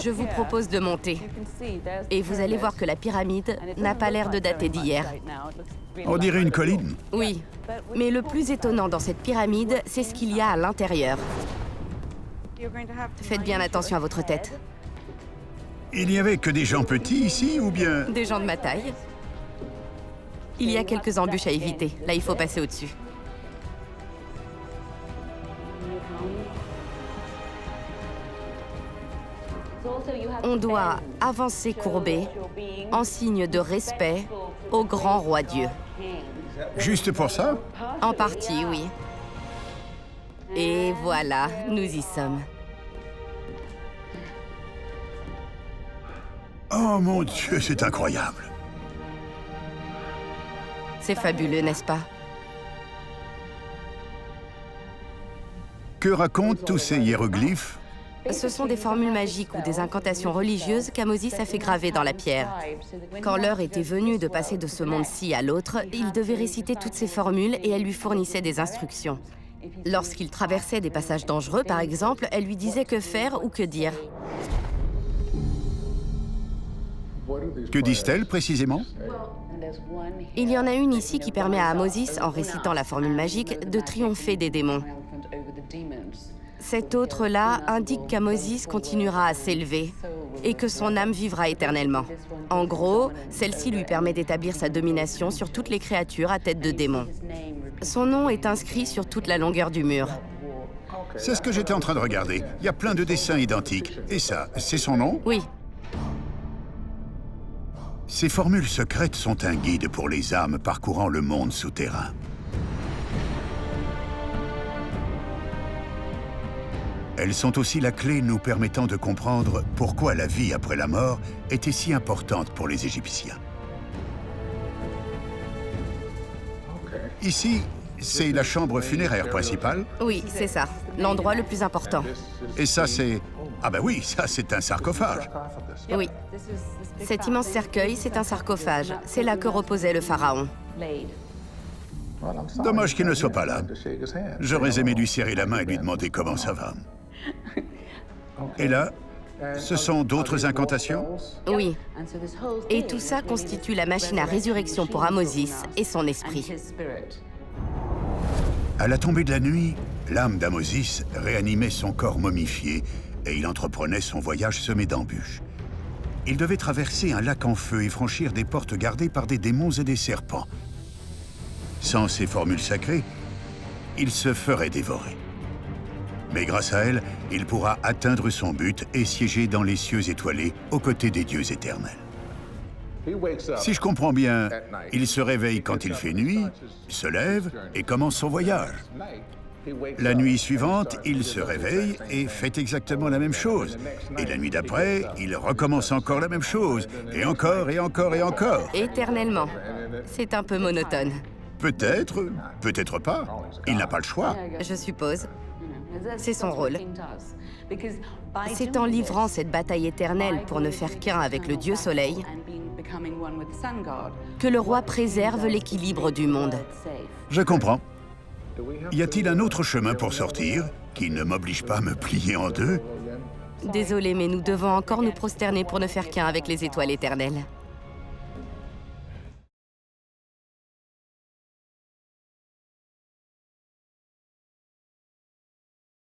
Je vous propose de monter. Et vous allez voir que la pyramide n'a pas l'air de dater d'hier. On dirait une colline. Oui, mais le plus étonnant dans cette pyramide, c'est ce qu'il y a à l'intérieur. Faites bien attention à votre tête. Il n'y avait que des gens petits ici, ou bien... Des gens de ma taille. Il y a quelques embûches à éviter. Là, il faut passer au-dessus. On doit avancer courbé, en signe de respect au grand roi Dieu. Juste pour ça? En partie, oui. Et voilà, nous y sommes. Oh mon Dieu, c'est incroyable. C'est fabuleux, n'est-ce pas? Que racontent tous ces hiéroglyphes? Ce sont des formules magiques ou des incantations religieuses qu'Amosis a fait graver dans la pierre. Quand l'heure était venue de passer de ce monde-ci à l'autre, il devait réciter toutes ces formules et elle lui fournissait des instructions. Lorsqu'il traversait des passages dangereux, par exemple, elle lui disait que faire ou que dire. Que disent-elles précisément? Il y en a une ici qui permet à Amosis, en récitant la formule magique, de triompher des démons. Cette autre-là indique qu'Amosis continuera à s'élever et que son âme vivra éternellement. En gros, celle-ci lui permet d'établir sa domination sur toutes les créatures à tête de démons. Son nom est inscrit sur toute la longueur du mur. C'est ce que j'étais en train de regarder. Il y a plein de dessins identiques. Et ça, c'est son nom? Oui. Ces formules secrètes sont un guide pour les âmes parcourant le monde souterrain. Elles sont aussi la clé nous permettant de comprendre pourquoi la vie après la mort était si importante pour les Égyptiens. Ici, c'est la chambre funéraire principale. Oui, c'est ça. L'endroit le plus important. Et ça, c'est... Ah ben oui, ça, c'est un sarcophage. Oui. Cet immense cercueil, c'est un sarcophage. C'est là que reposait le pharaon. Dommage qu'il ne soit pas là. J'aurais aimé lui serrer la main et lui demander comment ça va. Et là, ce sont d'autres incantations? Oui. Et tout ça constitue la machine à résurrection pour Amosis et son esprit. À la tombée de la nuit, l'âme d'Amosis réanimait son corps momifié et il entreprenait son voyage semé d'embûches. Il devait traverser un lac en feu et franchir des portes gardées par des démons et des serpents. Sans ces formules sacrées, il se ferait dévorer. Mais grâce à elle, il pourra atteindre son but et siéger dans les cieux étoilés aux côtés des dieux éternels. Si je comprends bien, il se réveille quand il fait nuit, se lève et commence son voyage. La nuit suivante, il se réveille et fait exactement la même chose. Et la nuit d'après, il recommence encore la même chose. Et encore, et encore, et encore. Éternellement. C'est un peu monotone. Peut-être, peut-être pas. Il n'a pas le choix. Je suppose. C'est son rôle. C'est en livrant cette bataille éternelle pour ne faire qu'un avec le dieu soleil que le roi préserve l'équilibre du monde. Je comprends. Y a-t-il un autre chemin pour sortir, qui ne m'oblige pas à me plier en deux? Désolé, mais nous devons encore nous prosterner pour ne faire qu'un avec les étoiles éternelles.